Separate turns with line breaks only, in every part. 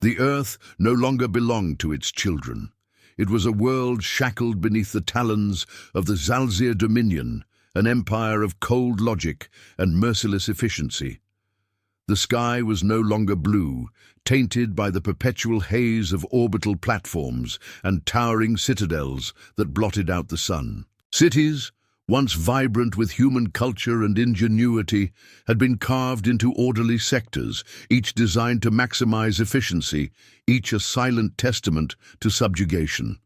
The Earth no longer belonged to its children. It was a world shackled beneath the talons of the Zalzir Dominion, an empire of cold logic and merciless efficiency. The sky was no longer blue, tainted by the perpetual haze of orbital platforms and towering citadels that blotted out the sun. Cities, once vibrant with human culture and ingenuity, had been carved into orderly sectors, each designed to maximize efficiency, each a silent testament to subjugation.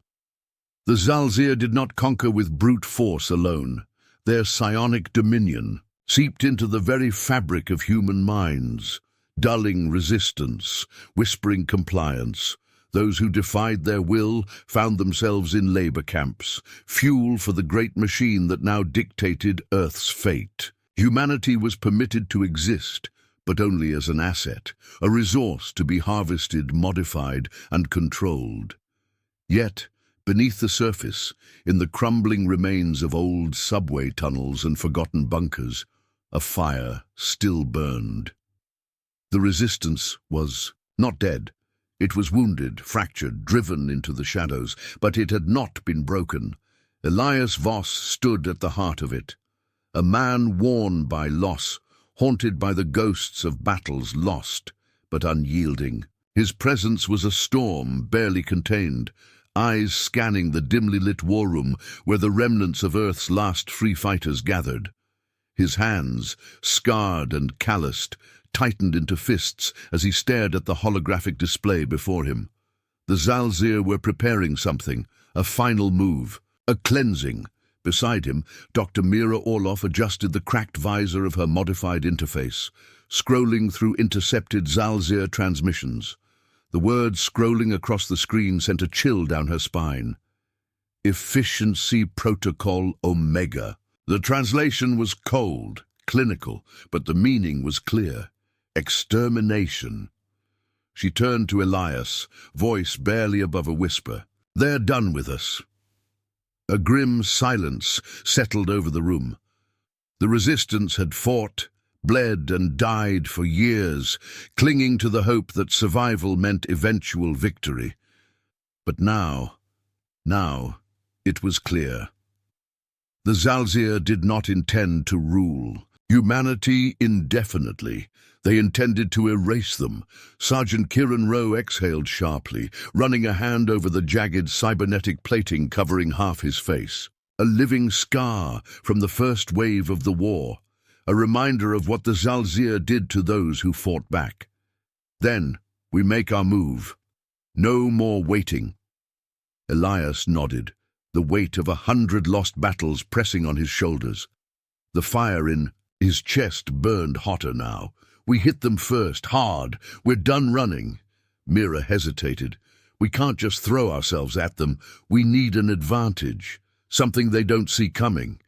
The Zalzir did not conquer with brute force alone. Their psionic dominion seeped into the very fabric of human minds, dulling resistance, whispering compliance. Those who defied their will found themselves in labor camps, fuel for the great machine that now dictated Earth's fate. Humanity was permitted to exist, but only as an asset, a resource to be harvested, modified, and controlled. Yet, beneath the surface, in the crumbling remains of old subway tunnels and forgotten bunkers, a fire still burned. The resistance was not dead. It was wounded, fractured, driven into the shadows, but it had not been broken. Elias Voss stood at the heart of it, a man worn by loss, haunted by the ghosts of battles lost, but unyielding. His presence was a storm barely contained, eyes scanning the dimly lit war room where the remnants of Earth's last free fighters gathered. His hands, scarred and calloused, tightened into fists as he stared at the holographic display before him. The Zalzir were preparing something, a final move, a cleansing. Beside him, Dr. Mira Orloff adjusted the cracked visor of her modified interface, scrolling through intercepted Zalzir transmissions. The words scrolling across the screen sent a chill down her spine. Efficiency Protocol Omega. The translation was cold, clinical, but the meaning was clear. Extermination. She turned to Elias, voice barely above a whisper. "They're done with us." A grim silence settled over the room. The resistance had fought, bled and died for years, clinging to the hope that survival meant eventual victory. But now it was clear. The Zalzir did not intend to rule humanity indefinitely. They intended to erase them. Sergeant Kieran Rowe exhaled sharply, running a hand over the jagged cybernetic plating covering half his face. A living scar from the first wave of the war, a reminder of what the Zalzir did to those who fought back. "Then we make our move. No more waiting." Elias nodded, the weight of 100 lost battles pressing on his shoulders. The fire in his chest burned hotter now. "We hit them first, hard. We're done running." Mira hesitated. "We can't just throw ourselves at them. We need an advantage, something they don't see coming."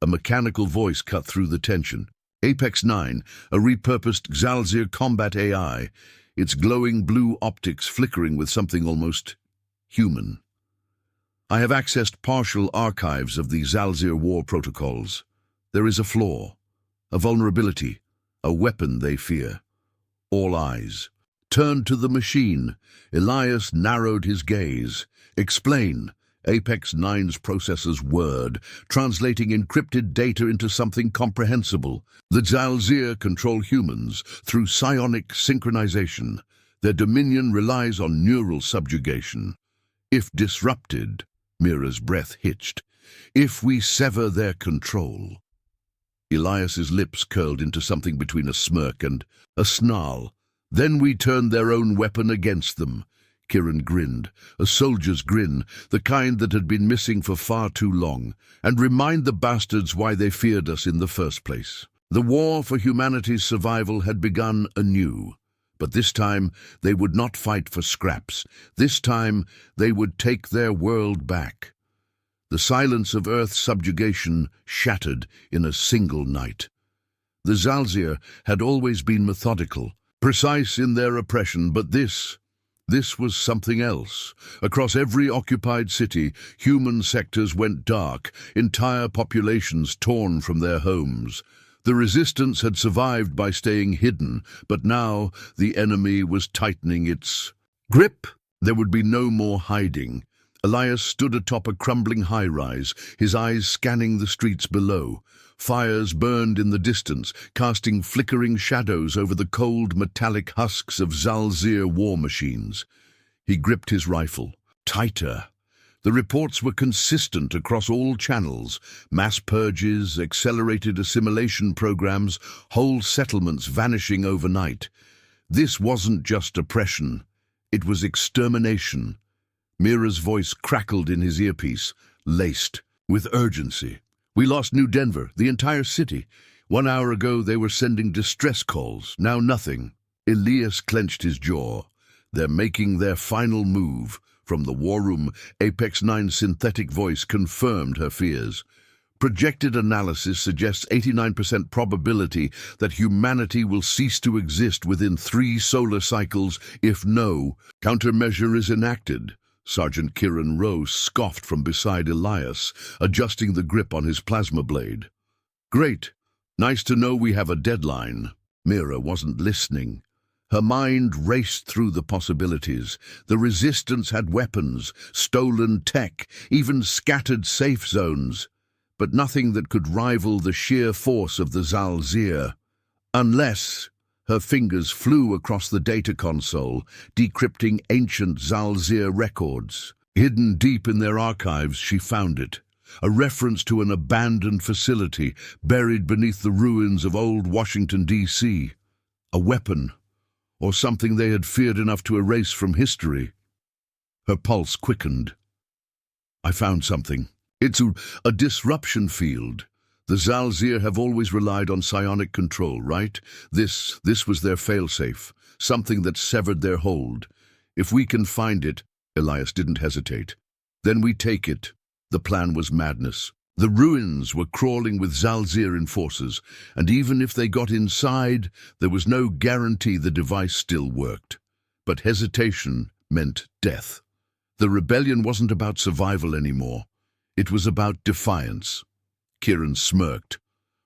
A mechanical voice cut through the tension. Apex 9, a repurposed Zalzir combat AI, its glowing blue optics flickering with something almost human. "I have accessed partial archives of the Zalzir war protocols. There is a flaw, a vulnerability, a weapon they fear." All eyes turned to the machine. Elias narrowed his gaze. "Explain." Apex 9's processors whirred, translating encrypted data into something comprehensible. "The Zalzir control humans through psionic synchronization. Their dominion relies on neural subjugation. If disrupted," Mira's breath hitched, "if we sever their control." Elias's lips curled into something between a smirk and a snarl. "Then we turn their own weapon against them." Kieran grinned, a soldier's grin, the kind that had been missing for far too long, "and remind the bastards why they feared us in the first place." The war for humanity's survival had begun anew, but this time they would not fight for scraps. This time they would take their world back. The silence of Earth's subjugation shattered in a single night. The Zalzir had always been methodical, precise in their oppression, but this was something else. Across every occupied city, human sectors went dark, entire populations torn from their homes. The resistance had survived by staying hidden, but now the enemy was tightening its Grip! There would be no more hiding. Elias stood atop a crumbling high-rise, his eyes scanning the streets below. Fires burned in the distance, casting flickering shadows over the cold metallic husks of Zalzir war machines. He gripped his rifle. Tighter. The reports were consistent across all channels. Mass purges, accelerated assimilation programs, whole settlements vanishing overnight. This wasn't just oppression. It was extermination. Mira's voice crackled in his earpiece, laced with urgency. We lost New Denver, the entire city. 1 hour ago they were sending distress calls, now nothing. Elias clenched his jaw. They're making their final move. From the war room, Apex 9's synthetic voice confirmed her fears. Projected analysis suggests 89% probability that humanity will cease to exist within 3 solar cycles if no countermeasure is enacted. Sergeant Kieran Rose scoffed from beside Elias, adjusting the grip on his plasma blade. Great. Nice to know we have a deadline. Mira wasn't listening. Her mind raced through the possibilities. The resistance had weapons, stolen tech, even scattered safe zones, but nothing that could rival the sheer force of the Zalzir. Unless her fingers flew across the data console, decrypting ancient Zalzir records. Hidden deep in their archives, she found it. A reference to an abandoned facility buried beneath the ruins of old Washington, D.C. A weapon, or something they had feared enough to erase from history. Her pulse quickened. I found something. It's a disruption field. The Zalzir have always relied on psionic control, right? This was their failsafe, something that severed their hold. If we can find it, Elias didn't hesitate, then we take it. The plan was madness. The ruins were crawling with Zalzir enforcers, and even if they got inside, there was no guarantee the device still worked. But hesitation meant death. The rebellion wasn't about survival anymore. It was about defiance. Kieran smirked.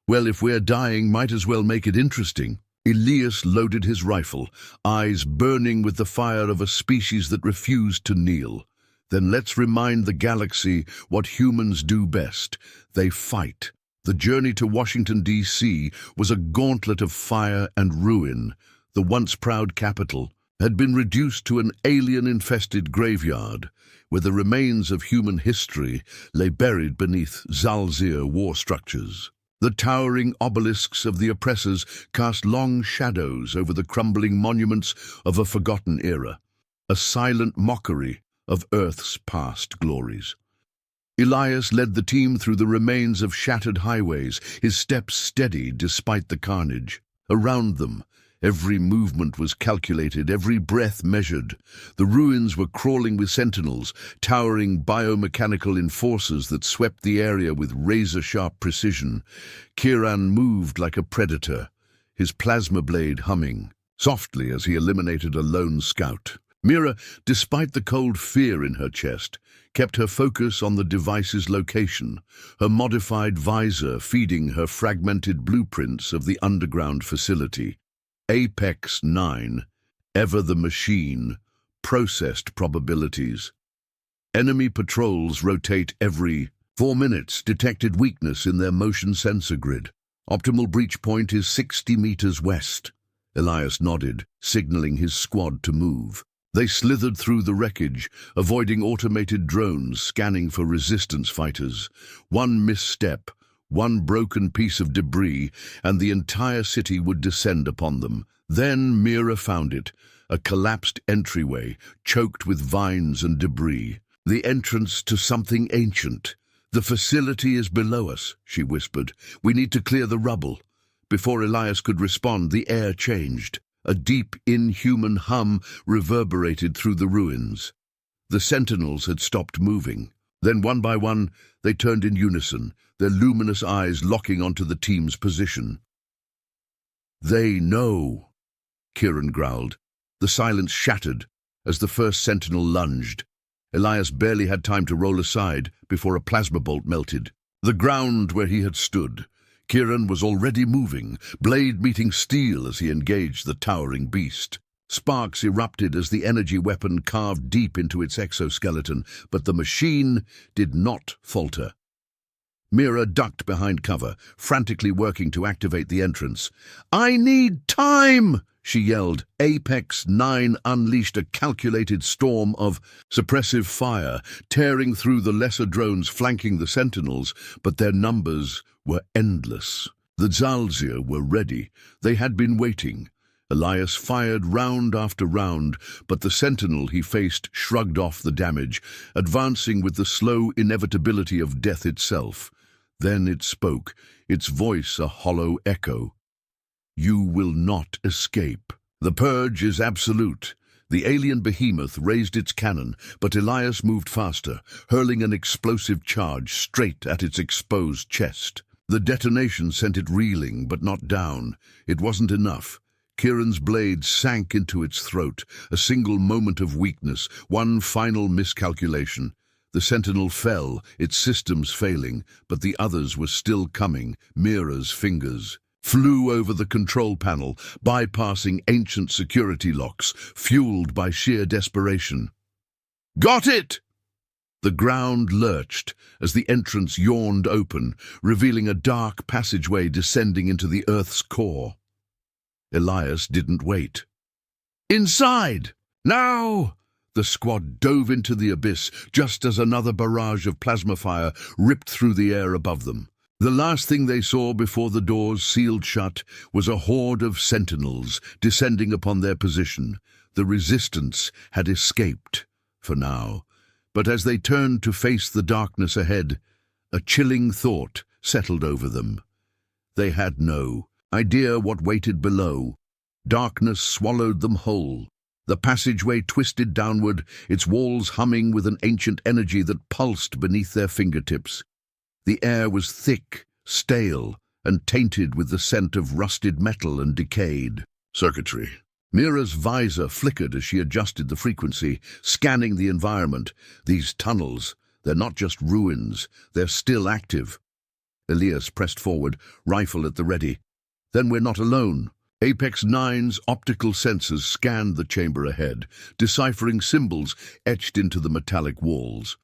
Well, if we're dying, might as well make it interesting. Elias loaded his rifle, eyes burning with the fire of a species that refused to kneel. Then let's remind the galaxy what humans do best. They fight. The journey to Washington, D.C. was a gauntlet of fire and ruin. The once proud capital had been reduced to an alien-infested graveyard, where the remains of human history lay buried beneath Zalzir war structures. The towering obelisks of the oppressors cast long shadows over the crumbling monuments of a forgotten era, a silent mockery of Earth's past glories. Elias led the team through the remains of shattered highways, his steps steady despite the carnage. Around them, every movement was calculated, every breath measured. The ruins were crawling with sentinels, towering biomechanical enforcers that swept the area with razor-sharp precision. Kieran moved like a predator, his plasma blade humming softly as he eliminated a lone scout. Mira, despite the cold fear in her chest, kept her focus on the device's location, her modified visor feeding her fragmented blueprints of the underground facility. Apex 9, ever the machine, processed probabilities. Enemy patrols rotate every 4 minutes, detected weakness in their motion sensor grid. Optimal breach point is 60 meters west. Elias nodded, signaling his squad to move. They slithered through the wreckage, avoiding automated drones scanning for resistance fighters. One misstep, one broken piece of debris, and the entire city would descend upon them. Then Mira found it, a collapsed entryway, choked with vines and debris. The entrance to something ancient. The facility is below us, she whispered. We need to clear the rubble. Before Elias could respond, the air changed. A deep, inhuman hum reverberated through the ruins. The sentinels had stopped moving. Then, one by one, they turned in unison, their luminous eyes locking onto the team's position. They know, Kieran growled. The silence shattered as the first sentinel lunged. Elias barely had time to roll aside before a plasma bolt melted. The ground where he had stood. Kieran was already moving, blade meeting steel as he engaged the towering beast. Sparks erupted as the energy weapon carved deep into its exoskeleton, but the machine did not falter. Mira ducked behind cover, frantically working to activate the entrance. "I need time!" she yelled. Apex 9 unleashed a calculated storm of suppressive fire, tearing through the lesser drones flanking the Sentinels, but their numbers were endless. The Zalzir were ready. They had been waiting. Elias fired round after round, but the Sentinel he faced shrugged off the damage, advancing with the slow inevitability of death itself. Then it spoke, its voice a hollow echo. "You will not escape. The purge is absolute." The alien behemoth raised its cannon, but Elias moved faster, hurling an explosive charge straight at its exposed chest. The detonation sent it reeling, but not down. It wasn't enough. Kieran's blade sank into its throat, a single moment of weakness, one final miscalculation. The Sentinel fell, its systems failing, but the others were still coming. Mira's fingers flew over the control panel, bypassing ancient security locks, fueled by sheer desperation. "Got it!" The ground lurched as the entrance yawned open, revealing a dark passageway descending into the Earth's core. Elias didn't wait. "Inside! Now!" The squad dove into the abyss just as another barrage of plasma fire ripped through the air above them. The last thing they saw before the doors sealed shut was a horde of sentinels descending upon their position. The resistance had escaped, for now. But as they turned to face the darkness ahead, a chilling thought settled over them. They had no idea what waited below. Darkness swallowed them whole. The passageway twisted downward, its walls humming with an ancient energy that pulsed beneath their fingertips. The air was thick, stale, and tainted with the scent of rusted metal and decayed circuitry. Mira's visor flickered as she adjusted the frequency, scanning the environment. These tunnels, they're not just ruins, they're still active. Elias pressed forward, rifle at the ready. Then we're not alone. Apex 9's optical sensors scanned the chamber ahead, deciphering symbols etched into the metallic walls.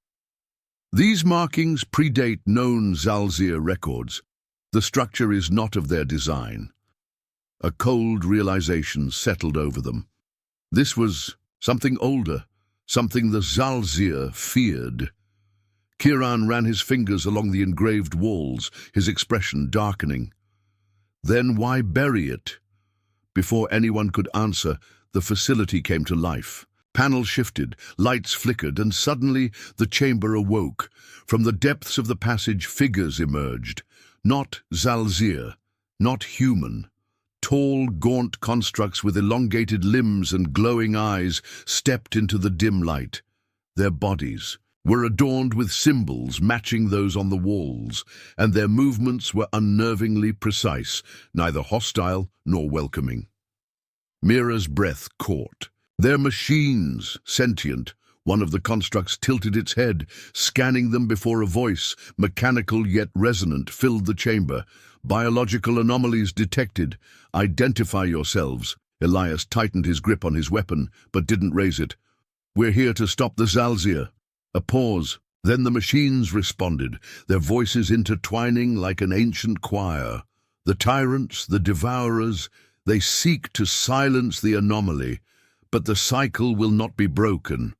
These markings predate known Zalzir records. The structure is not of their design. A cold realization settled over them. This was something older, something the Zalzir feared. Kieran ran his fingers along the engraved walls, his expression darkening. Then why bury it? Before anyone could answer, the facility came to life. Panels shifted, lights flickered, and suddenly the chamber awoke. From the depths of the passage, figures emerged. Not Zalzir, not human. Tall, gaunt constructs with elongated limbs and glowing eyes stepped into the dim light. Their bodies were adorned with symbols matching those on the walls, and their movements were unnervingly precise, neither hostile nor welcoming. Mira's breath caught. They're machines, sentient. One of the constructs tilted its head, scanning them before a voice, mechanical yet resonant, filled the chamber. Biological anomalies detected. Identify yourselves. Elias tightened his grip on his weapon, but didn't raise it. We're here to stop the Zalzir. A pause. Then the machines responded, their voices intertwining like an ancient choir. The tyrants, the devourers, they seek to silence the anomaly, but the cycle will not be broken.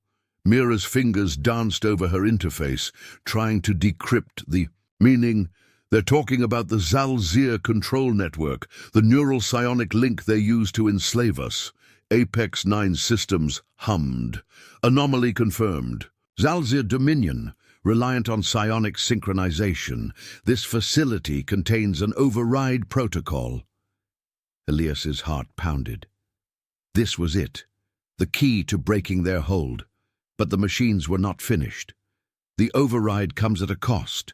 Mira's fingers danced over her interface, trying to decrypt the meaning. They're talking about the Zalzir control network, the neural psionic link they use to enslave us. Apex 9 systems hummed. Anomaly confirmed. Zalzir Dominion, reliant on psionic synchronization. This facility contains an override protocol. Elias's heart pounded. This was it, the key to breaking their hold. But the machines were not finished. The override comes at a cost.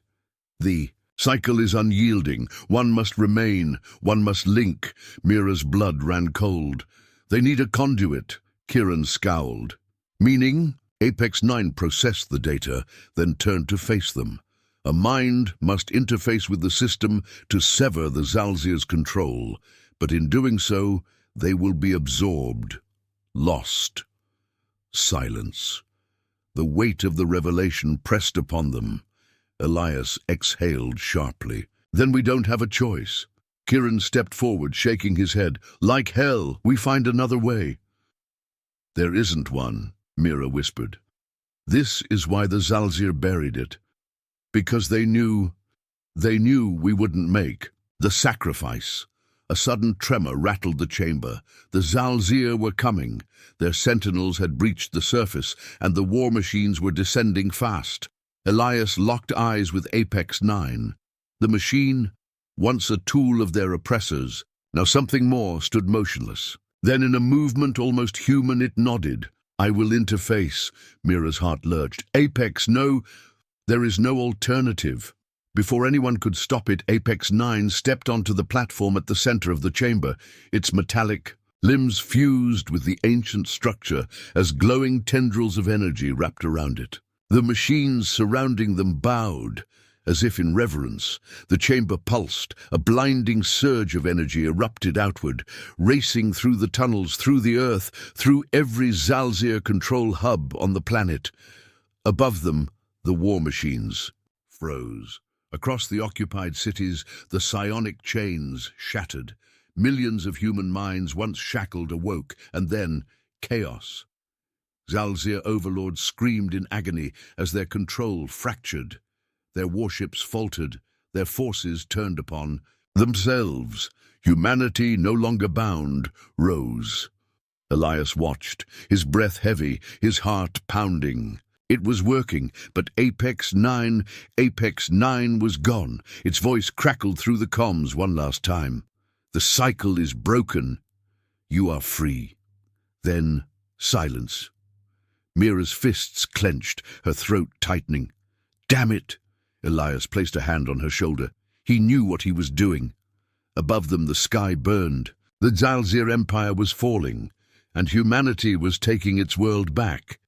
The cycle is unyielding. One must remain. One must link. Mira's blood ran cold. They need a conduit. Kieran scowled. Meaning? Apex 9 processed the data, then turned to face them. A mind must interface with the system to sever the Zalzir's control, but in doing so, they will be absorbed. lost. Silence. The weight of the revelation pressed upon them. Elias exhaled sharply. Then we don't have a choice. Kieran stepped forward, shaking his head. Like hell, we find another way. There isn't one, Mira whispered. This is why the Zalzir buried it. Because they knew we wouldn't make the sacrifice. A sudden tremor rattled the chamber. The Zalzir were coming. Their sentinels had breached the surface, and the war machines were descending fast. Elias locked eyes with Apex 9. The machine, once a tool of their oppressors, now something more, stood motionless. Then in a movement almost human it nodded. I will interface. Mira's heart lurched. Apex, no, there is no alternative. Before anyone could stop it, Apex 9 stepped onto the platform at the center of the chamber, its metallic limbs fused with the ancient structure as glowing tendrils of energy wrapped around it. The machines surrounding them bowed, as if in reverence. The chamber pulsed. A blinding surge of energy erupted outward, racing through the tunnels, through the earth, through every Zalzir control hub on the planet. Above them, the war machines froze. Across the occupied cities, the psionic chains shattered. Millions of human minds once shackled awoke, and then chaos. Zalzir overlords screamed in agony as their control fractured. Their warships faltered, their forces turned upon themselves. Humanity, no longer bound, rose. Elias watched, his breath heavy, his heart pounding. It was working, but Apex 9 was gone. Its voice crackled through the comms one last time. The cycle is broken. You are free. Then silence. Mira's fists clenched, her throat tightening. Damn it! Elias placed a hand on her shoulder. He knew what he was doing. Above them the sky burned. The Zalzir Empire was falling, and humanity was taking its world back.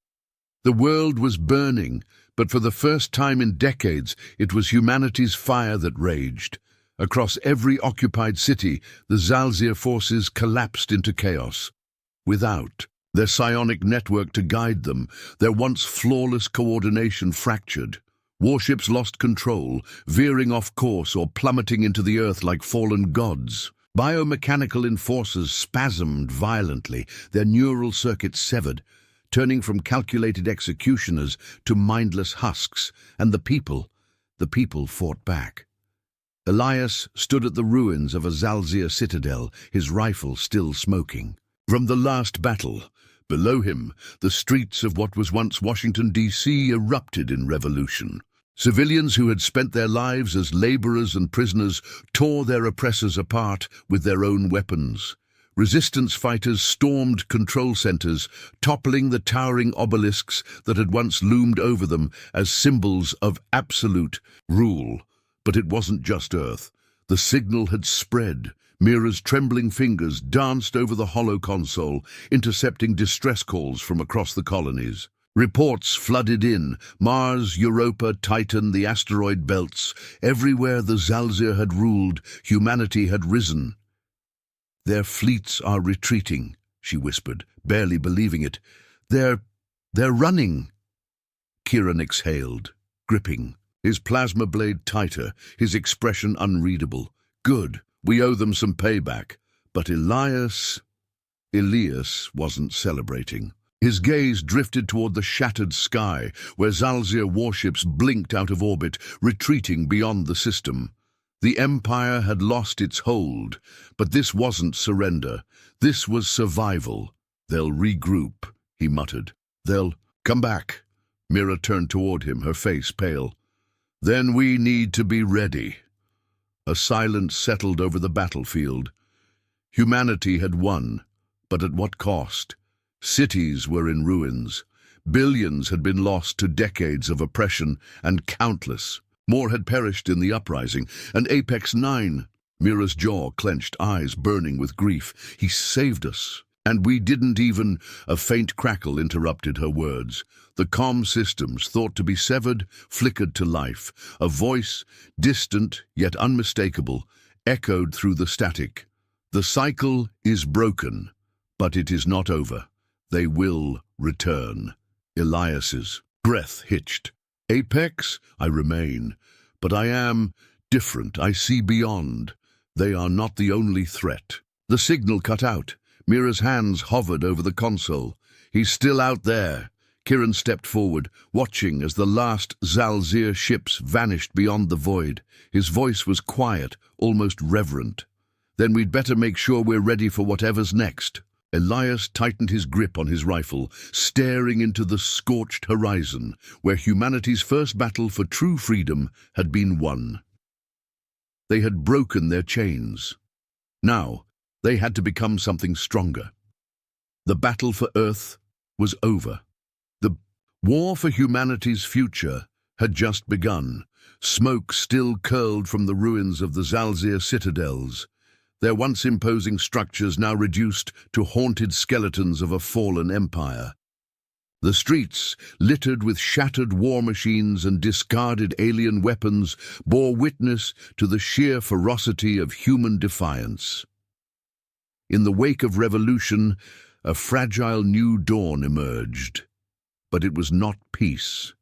The world was burning, but for the first time in decades, it was humanity's fire that raged. Across every occupied city, the Zalzir forces collapsed into chaos. Without their psionic network to guide them, their once flawless coordination fractured. Warships lost control, veering off course or plummeting into the earth like fallen gods. Biomechanical enforcers spasmed violently, their neural circuits severed, turning from calculated executioners to mindless husks, and the people fought back. Elias stood at the ruins of a Zalzir citadel, his rifle still smoking. From the last battle, below him, the streets of what was once Washington, D.C. erupted in revolution. Civilians who had spent their lives as laborers and prisoners tore their oppressors apart with their own weapons. Resistance fighters stormed control centers, toppling the towering obelisks that had once loomed over them as symbols of absolute rule. But it wasn't just Earth. The signal had spread. Mira's trembling fingers danced over the hollow console, intercepting distress calls from across the colonies. Reports flooded in. Mars, Europa, Titan, the asteroid belts. Everywhere the Zalzir had ruled, humanity had risen. Their fleets are retreating, she whispered, barely believing it. They're running. Kieran exhaled, gripping, his plasma blade tighter, his expression unreadable. Good, we owe them some payback. But Elias wasn't celebrating. His gaze drifted toward the shattered sky, where Zalzir warships blinked out of orbit, retreating beyond the system. The Empire had lost its hold, but this wasn't surrender. This was survival. They'll regroup, he muttered. They'll come back. Mira turned toward him, her face pale. Then we need to be ready. A silence settled over the battlefield. Humanity had won, but at what cost? Cities were in ruins. Billions had been lost to decades of oppression, and countless more had perished in the uprising. And Apex 9, Mira's jaw clenched, eyes burning with grief. He saved us. And we didn't even... A faint crackle interrupted her words. The comm systems, thought to be severed, flickered to life. A voice, distant yet unmistakable, echoed through the static. The cycle is broken, but it is not over. They will return. Elias's breath hitched. Apex, I remain, but I am different. I see beyond. They are not the only threat. The signal cut out. Mira's hands hovered over the console. He's still out there. Kieran stepped forward, watching as the last Zalzir ships vanished beyond the void. His voice was quiet, almost reverent. Then we'd better make sure we're ready for whatever's next. Elias tightened his grip on his rifle, staring into the scorched horizon, where humanity's first battle for true freedom had been won. They had broken their chains. Now, they had to become something stronger. The battle for Earth was over. The war for humanity's future had just begun. Smoke still curled from the ruins of the Zalzir citadels, their once imposing structures now reduced to haunted skeletons of a fallen empire. The streets, littered with shattered war machines and discarded alien weapons, bore witness to the sheer ferocity of human defiance. In the wake of revolution, a fragile new dawn emerged. But it was not peace.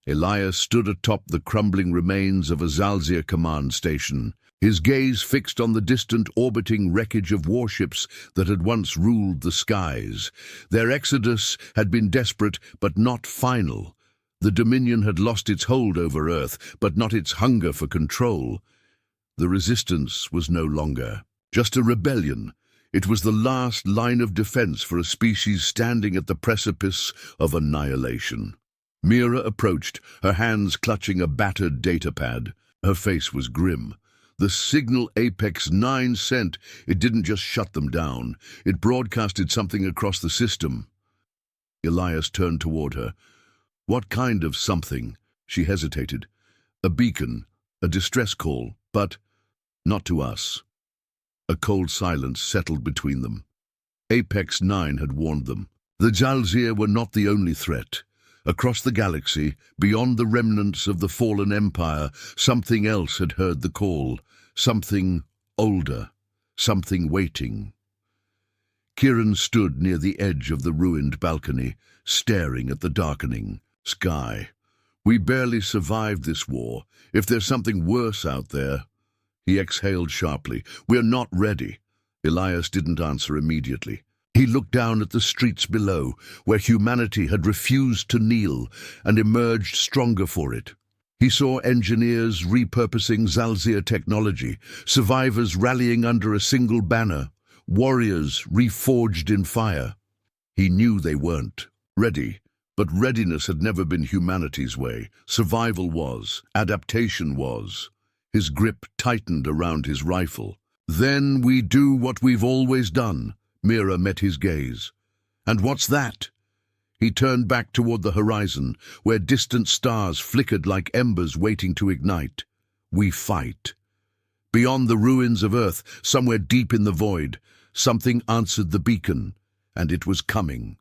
Elias stood atop the crumbling remains of a Zalzir command station, his gaze fixed on the distant orbiting wreckage of warships that had once ruled the skies. Their exodus had been desperate but not final. The Dominion had lost its hold over Earth, but not its hunger for control. The resistance was no longer just a rebellion. It was the last line of defense for a species standing at the precipice of annihilation. Mira approached, her hands clutching a battered datapad. Her face was grim. The signal Apex 9 sent, it didn't just shut them down. It broadcasted something across the system. Elias turned toward her. What kind of something? She hesitated. A beacon, a distress call, but not to us. A cold silence settled between them. Apex 9 had warned them. The Zalzir were not the only threat. Across the galaxy, beyond the remnants of the fallen empire, something else had heard the call. Something older, something waiting. Kieran stood near the edge of the ruined balcony, staring at the darkening sky. We barely survived this war. If there's something worse out there... He exhaled sharply. We're not ready. Elias didn't answer immediately. He looked down at the streets below, where humanity had refused to kneel and emerged stronger for it. He saw engineers repurposing Zalzir technology, survivors rallying under a single banner, warriors reforged in fire. He knew they weren't ready, but readiness had never been humanity's way. Survival was, adaptation was. His grip tightened around his rifle. Then we do what we've always done. Mira met his gaze. And what's that? He turned back toward the horizon, where distant stars flickered like embers waiting to ignite. We fight. Beyond the ruins of Earth, somewhere deep in the void, something answered the beacon, and it was coming.